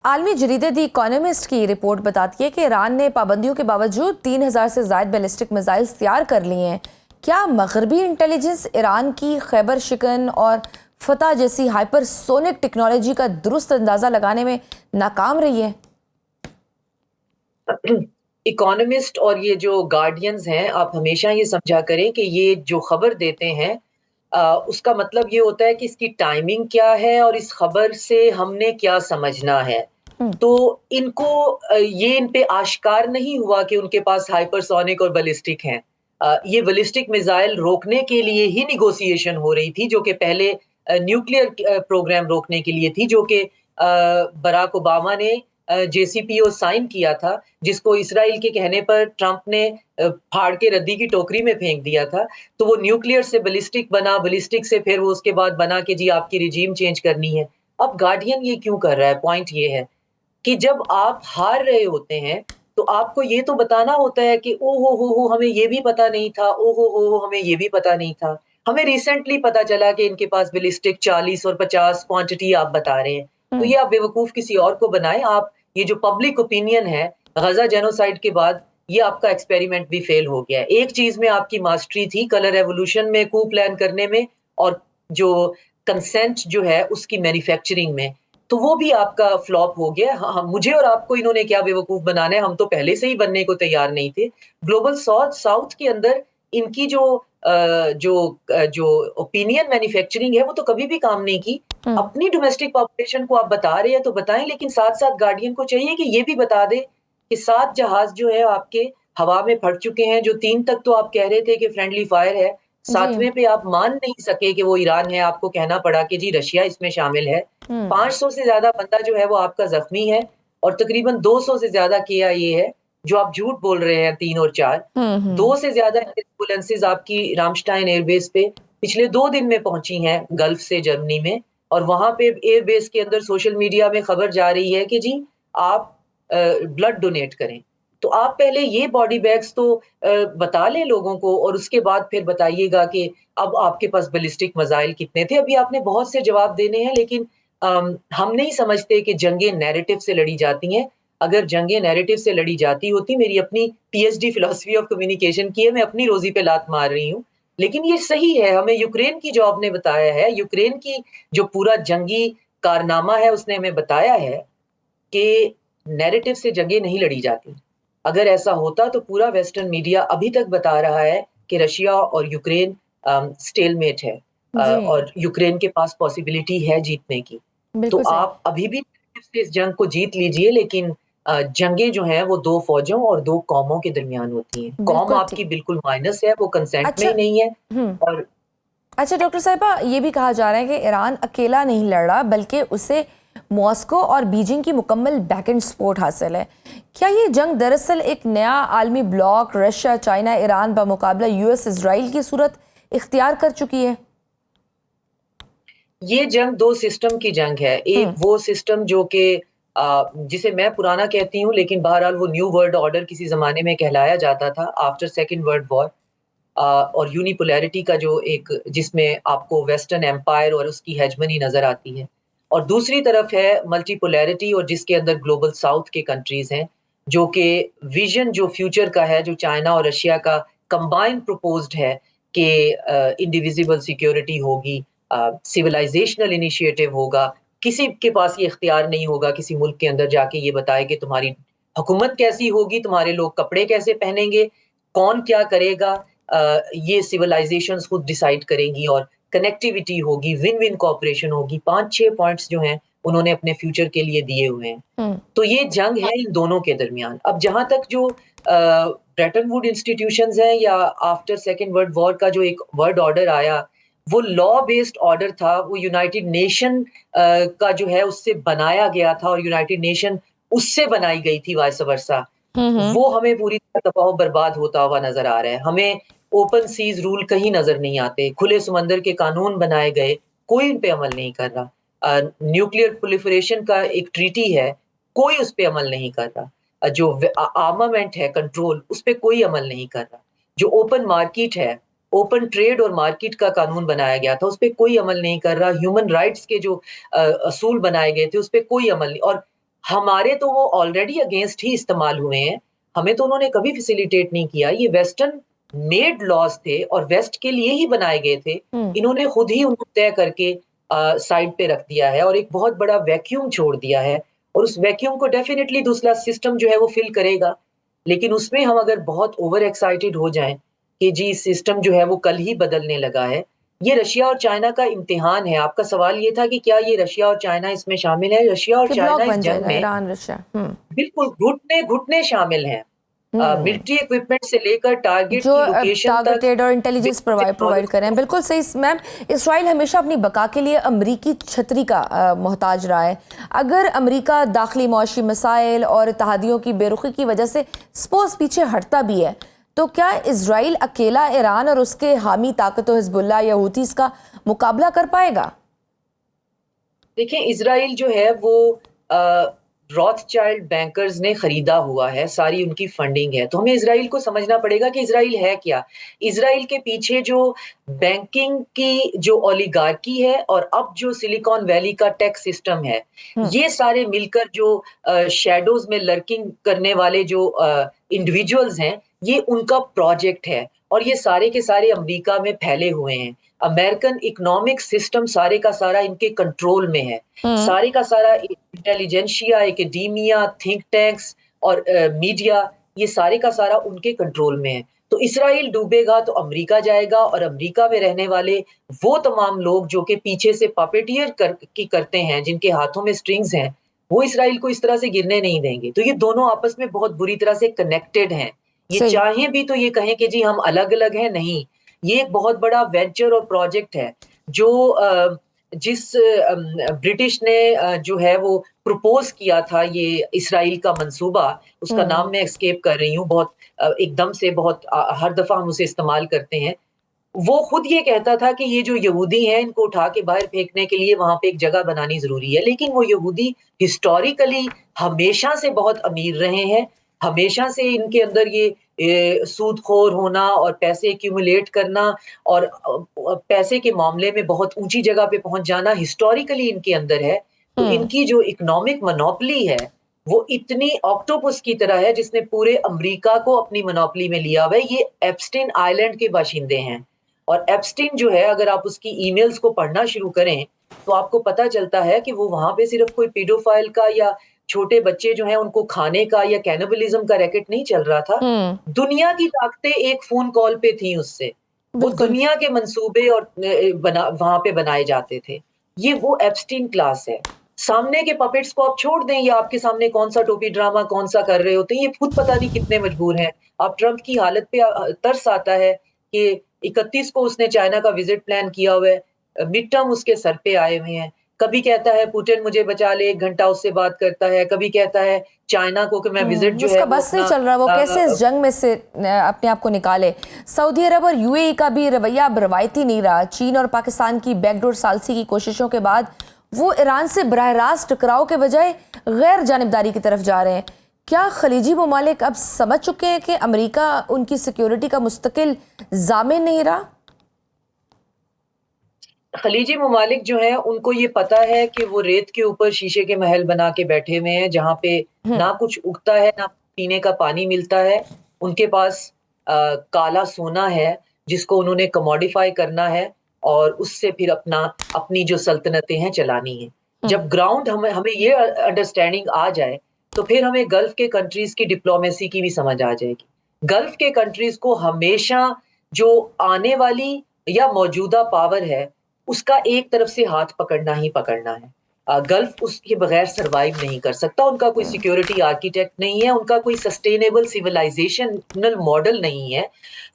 आलमी जरीदे दी इकोनॉमिस्ट की रिपोर्ट बताती है कि ईरान ने पाबंदियों के बावजूद 3000 से ज़ायद बैलिस्टिक मिसाइल तैयार कर लिए हैं। क्या मगरबी इंटेलिजेंस ईरान की खैबर शिकन और फतह जैसी हाइपरसोनिक टेक्नोलॉजी का दुरुस्त अंदाज़ा लगाने में नाकाम रही है? इकोनॉमिस्ट और ये जो गार्डियंस हैं, आप हमेशा ये समझा करें कि ये जो खबर देते हैं उसका मतलब ये होता है कि इसकी टाइमिंग क्या है और इस खबर से हमने क्या समझना है। हम्म। तो इनको ये इन पे आश्कार नहीं हुआ कि उनके पास हाइपरसोनिक और बैलिस्टिक हैं। ये बैलिस्टिक मिसाइल रोकने के लिए ही नेगोशिएशन हो रही थी, जो कि पहले न्यूक्लियर प्रोग्राम रोकने के लिए थी, जो कि बराक ओबामा ने जेसीपीओ साइन किया था, जिसको इसराइल के कहने पर ट्रंप ने फाड़ के रद्दी की टोकरी में फेंक दिया था। तो वो न्यूक्लियर से बैलिस्टिक बना, बैलिस्टिक से फिर वो उसके बाद बना कि जी आपकी रिजीम चेंज करनी है। अब गार्डियन ये क्यों कर रहा है? पॉइंट ये है कि जब आप हार रहे होते हैं, तो आपको ये तो बताना होता है कि ओ हो हमें ये भी पता नहीं था, ओ हो हमें ये भी पता नहीं था। हमें रिसेंटली पता चला कि इनके पास बैलिस्टिक 40 और 50 क्वांटिटी आप बता रहे हैं। तो ये आप बेवकूफ किसी और को बनाएं। आप ये जो पब्लिक ओपिनियन है, गजा जेनोसाइड के बाद ये आपका एक्सपेरिमेंट भी फेल हो गया है। एक चीज में आपकी मास्टरी थी, कलर रेवोल्यूशन में कू प्लान करने में, और जो कंसेंट जो है उसकी मैन्युफैक्चरिंग में, तो वो भी आपका फ्लॉप हो गया। हाँ, मुझे और आपको इन्होंने क्या बेवकूफ बनाना है, हम तो पहले से ही बनने को तैयार नहीं थे। ग्लोबल साउथ के अंदर इनकी जो ओपिनियन मैन्युफैक्चरिंग है वो तो कभी भी काम नहीं की। अपनी डोमेस्टिक पॉपुलेशन को आप बता रहे हैं तो बताएं, लेकिन साथ साथ गार्डियन को चाहिए कि ये भी बता दे कि 7 जहाज जो है आपके हवा में फट चुके हैं। जो 3 तक तो आप कह रहे थे कि फ्रेंडली फायर है, जी। 7वें पे आप मान नहीं सके कि वो ईरान है, आपको कहना पड़ा कि जी रशिया इसमें शामिल है। 500 से ज्यादा बंदा जो है वो आपका जख्मी है, और तकरीबन 200 से ज्यादा KIA है, जो आप झूठ बोल रहे हैं 3 और 4। 2 से ज्यादा एम्बुलेंसेज आपकी रामस्टाइन एयरबेस पे पिछले 2 दिन में पहुंची हैं गल्फ से जर्मनी में, और वहां पे एयरबेस के अंदर सोशल मीडिया में खबर जा रही है कि जी आप ब्लड डोनेट करें। तो आप पहले ये बॉडी बैग्स तो बता लें लोगों को, और उसके बाद फिर बताइएगा कि अब आपके पास बैलिस्टिक मिसाइल कितने थे। अभी आपने बहुत से जवाब देने हैं, लेकिन हम नहीं समझते कि जंगें नैरेटिव से लड़ी जाती हैं। अगर जंगें नैरेटिव से लड़ी जाती होती, मेरी अपनी PhD फिलॉसफी ऑफ कम्युनिकेशन की है, मैं अपनी रोजी पे लात मार रही हूँ, लेकिन ये सही है। हमें यूक्रेन की जो आपने बताया है, यूक्रेन की जो पूरा जंगी कारनामा है, उसने हमें बताया है कि नैरेटिव से जंगें नहीं लड़ी जाती। अगर ऐसा होता तो पूरा वेस्टर्न मीडिया अभी तक बता रहा है कि रशिया और यूक्रेन स्टेलमेट है, जी, और यूक्रेन के पास पॉसिबिलिटी है जीतने की। तो बिल्कुल सही। आप अभी भी से इस जंग को जीत लीजिए, लेकिन जंगें जो हैं वो 2 फौजों और 2 कौमों के दरमियान होती हैं। कौम बिल्कुल ठीक। आपकी बिल्कुल माइनस है, वो कंसेंट में अच्छा। ही नहीं है। हम्म। और अच्छा डॉक्टर साहिबा, ये भी कहा जा रहा है कि ईरान अकेला नहीं लड़ रहा, बल्कि उसे मॉस्को और बीजिंग की मुकम्मल बैकएंड सपोर्ट हासिल है। क्या ये जंग दरअसल एक नया आलमी ब्लॉक रशिया, चाइना, ईरान बमुकाबला US, इसराइल की सूरत इख्तियार कर चुकी है? ये जंग 2 सिस्टम की जंग है। एक हम्म। वो सिस्टम जो कि जिसे मैं पुराना कहती हूँ, लेकिन बहरहाल वो न्यू वर्ल्ड ऑर्डर किसी ज़माने में कहलाया जाता था आफ्टर सेकंड वर्ल्ड वॉर। और यूनिपोलैरिटी का जो एक, जिसमें आपको वेस्टर्न एम्पायर और उसकी हेजमनी नज़र आती है। और दूसरी तरफ है मल्टीपोलैरिटी, और जिसके अंदर ग्लोबल साउथ के कंट्रीज़ हैं, जो कि विज़न जो फ्यूचर का है, जो चाइना और रशिया का कंबाइंड प्रपोज्ड है कि इंडिविजिबल सिक्योरिटी होगी, सिविलाइजेशनल इनिशिएटिव होगा। किसी के पास ये इख्तियार नहीं होगा किसी मुल्क के अंदर जाके ये बताए कि तुम्हारी हुकूमत कैसी होगी, तुम्हारे लोग कपड़े कैसे पहनेंगे, कौन क्या करेगा। ये सिविलाइजेशंस खुद डिसाइड करेंगी, और कनेक्टिविटी होगी, विन विन कोऑपरेशन होगी। 5-6 पॉइंट्स जो हैं उन्होंने अपने फ्यूचर के लिए दिए हुए हैं। हम्म। तो ये जंग है इन दोनों के दरमियान। अब जहां तक जो ब्रेटन वुड इंस्टीट्यूशंस हैं, या आफ्टर सेकेंड वर्ल्ड वॉर का जो एक वर्ल्ड ऑर्डर आया, वो लॉ बेस्ड ऑर्डर था। वो यूनाइटेड नेशन का जो है उससे बनाया गया था, और यूनाइटेड नेशन उससे बनाई गई थी, वाइस वर्सा। हम्म। वो हमें पूरी तरह तबाह बर्बाद होता हुआ नजर आ रहा है। हमें ओपन सीज रूल कहीं नजर नहीं आते। खुले समंदर के कानून बनाए गए, कोई उन पे अमल नहीं कर रहा। न्यूक्लियर प्रोलिफरेशन का एक ट्रीटी है, कोई उस पे अमल नहीं कर रहा। जो आर्मामेंट है कंट्रोल, उस पे कोई अमल नहीं कर रहा। जो ओपन मार्केट है, ओपन ट्रेड और मार्केट का कानून बनाया गया था, उस पे कोई अमल नहीं कर रहा। ह्यूमन राइट्स के जो असूल बनाए गए थे, उस पे कोई अमल नहीं। और हमारे तो वो ऑलरेडी अगेंस्ट ही इस्तेमाल हुए हैं, हमें तो उन्होंने कभी फैसिलिटेट नहीं किया। ये वेस्टर्न मेड लॉज थे और वेस्ट के लिए ही बनाए गए थे। हम्म। इन्होंने खुद ही उनको तय करके साइड पे रख दिया है और एक बहुत बड़ा वैक्यूम छोड़ दिया है, और उस वैक्यूम को डेफिनेटली दूसरा सिस्टम जो है वो फिल करेगा। लेकिन उसमें हम अगर बहुत ओवर एक्साइटेड हो जाएं कि जी सिस्टम जो है वो कल ही बदलने लगा है, ये रशिया और चाइना का इम्तिहान है। आपका सवाल ये था कि क्या ये रशिया और चाइना इसमें शामिल है? रशिया और कि चाइना ब्लॉक इस बन जंग जाएगा में ईरान रशिया। बिल्कुल घुटने घुटने शामिल हैं। हम्म। मिलिट्री इक्विपमेंट से लेकर टारगेट जो की लोकेशन तक, टारगेटेड और इंटेलिजेंस प्रोवाइड कर रहे हैं। बिल्कुल सही मैम। इसराइल हमेशा अपनी बका के लिए अमरीकी छतरी का मोहताज रहा है। अगर अमरीका दाखिली मौशी मसाइल और इत्तेहादियों की बेरुखी की वजह से सपोज पीछे हटता भी है, तो क्या इसराइल अकेला ईरान और उसके हामी ताकतों हिजबुल्लाह या हूतीस का मुकाबला कर पाएगा? देखिए इजराइल जो है वो रॉथचाइल्ड बैंकर्स ने खरीदा हुआ है, सारी उनकी फंडिंग है। तो हमें इजराइल को समझना पड़ेगा कि इजराइल है क्या। इजराइल के पीछे जो बैंकिंग की जो ओलिगार्की है और अब जो सिलिकॉन वैली का टेक सिस्टम है, ये सारे मिलकर जो शैडोज में लर्किंग करने वाले जो इंडिविजुअल्स हैं, ये उनका प्रोजेक्ट है और ये सारे के सारे अमेरिका में फैले हुए हैं। अमेरिकन इकोनॉमिक सिस्टम सारे का सारा इनके कंट्रोल में है। सारे का सारा इंटेलिजेंशिया, एकेडेमिया, थिंक टैंक्स और मीडिया, ये सारे का सारा उनके कंट्रोल में है। तो इसराइल डूबेगा तो अमेरिका जाएगा, और अमेरिका में रहने वाले वो तमाम लोग जो कि पीछे से पपेटियर करते हैं, जिनके हाथों में स्ट्रिंग्स हैं, वो इसराइल को इस तरह से गिरने नहीं देंगे। तो ये दोनों आपस में बहुत बुरी तरह से कनेक्टेड हैं। ये सही। चाहें भी तो ये कहें कि जी हम अलग-अलग हैं, नहीं। ये एक बहुत बड़ा वेंचर और प्रोजेक्ट है जो जिस ब्रिटिश ने जो है वो प्रपोज किया था ये इसराइल का मंसूबा, उसका नाम मैं एस्केप कर रही हूँ बहुत एकदम से, बहुत हर दफा हम उसे इस्तेमाल करते हैं। वो खुद ये कहता था कि ये जो यहूदी हैं इनको उठा के बाहर फेंकने के लिए वहां पे एक जगह बनानी जरूरी है। लेकिन वो यहूदी हिस्टोरिकली हमेशा से बहुत अमीर रहे हैं, हमेशा से इनके अंदर ये सूदखोर होना और पैसे एक्यूमुलेट करना और पैसे के मामले में बहुत ऊंची जगह पे पहुंच जाना हिस्टोरिकली इनके अंदर है। तो इनकी जो इकोनॉमिक मोनोपोली है वो इतनी ऑक्टोपस की तरह है जिसने पूरे अमेरिका को अपनी मोनोपोली में लिया हुआ है। ये एप्स्टीन आइलैंड के बाशिंदे हैं, और एप्स्टीन जो है अगर आप उसकी ईमेल्स को पढ़ना शुरू करें तो आपको पता चलता है कि वो वहां पे सिर्फ कोई पीडोफाइल का या छोटे बच्चे जो हैं उनको खाने का या कैनिबलिज्म का रैकेट नहीं चल रहा था। दुनिया की ताकतें एक फोन कॉल पे थी उससे। वो बिल्कुल। दुनिया के मंसूबे और वहां पे बनाए जाते थे। ये वो एप्स्टीन क्लास है। सामने के पपेट्स को आप छोड़ दें, या आपके सामने कौन सा टोपी ड्रामा कौन सा कर रहे होते हैं, ये खुद पता नहीं कितने मजबूर हैं। आप ट्रंप की हालत पे तरस आता है कि 31 को उसने चाइना का विजिट प्लान किया हुआ है, मिड टर्म उसके सर पे आए हुए हैं। कभी कहता है पुतिन मुझे बचा ले, 1 घंटा उससे बात करता है। कभी कहता है चाइना को कि मैं विजिट जो है उसका वो बस नहीं अपना चल रहा, वो कैसे इस जंग में से अपने आप को निकाले। सऊदी अरब और यूएई का भी रवैया अब रवायती नहीं रहा। चीन और पाकिस्तान की बैकडोर सालसी की कोशिशों के बाद वो ईरान से बराह रास्त टकराव के बजाय गैर जानिबदारी की तरफ जा रहे हैं। क्या खलीजी ममालिक अब समझ चुके हैं कि अमेरिका उनकी सिक्योरिटी का मुस्तकिल जामिन नहीं रहा? खलीजी ममालिक जो हैं उनको ये पता है कि वो रेत के ऊपर शीशे के महल बना के बैठे हुए हैं, जहाँ पे ना कुछ उगता है, ना पीने का पानी मिलता है। उनके पास काला सोना है जिसको उन्होंने कमोडिफाई करना है और उससे फिर अपनी जो सल्तनतें हैं चलानी है। जब ग्राउंड हमें हमें ये अंडरस्टैंडिंग आ जाए तो फिर हमें गल्फ के कंट्रीज की डिप्लोमेसी की भी समझ आ जाएगी। गल्फ के कंट्रीज को हमेशा जो आने वाली या मौजूदा पावर है उसका एक तरफ से हाथ पकड़ना ही पकड़ना है। गल्फ उसके बगैर सरवाइव नहीं कर सकता। उनका कोई सिक्योरिटी आर्किटेक्ट नहीं है, उनका कोई सस्टेनेबल सिविलाइजेशनल मॉडल नहीं है,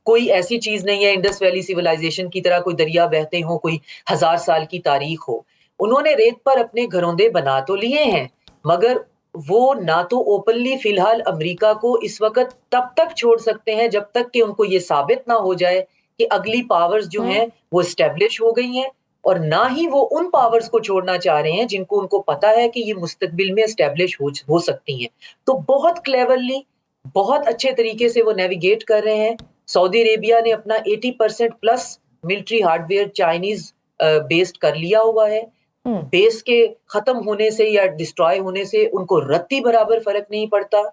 कोई ऐसी चीज नहीं है इंडस वैली सिविलाइजेशन की तरह कोई दरिया बहते हो, कोई 1000 साल की तारीख हो। उन्होंने रेत पर अपने घरौंदे बना तो लिए हैं, मगर वो ना तो ओपनली फिलहाल अमेरिका को इस वक्त तब तक छोड़ सकते हैं जब तक कि उनको ये साबित ना हो जाए कि अगली पावर्स जो हैं वो एस्टेब्लिश हो गई हैं, और ना ही वो उन पावर्स को छोड़ना चाह रहे हैं जिनको उनको पता है कि ये मुस्तकबिल में एस्टेब्लिश हो सकती हैं। तो बहुत क्लेवरली, बहुत अच्छे तरीके से वो नेविगेट कर रहे हैं। सऊदी अरेबिया ने अपना 80% plus military hardware Chinese based कर लिया हुआ है। बेस के खत्म होने से या डिस्ट्रॉय होने से उनको रत्ती बराबर फर्क नहीं पड़ता।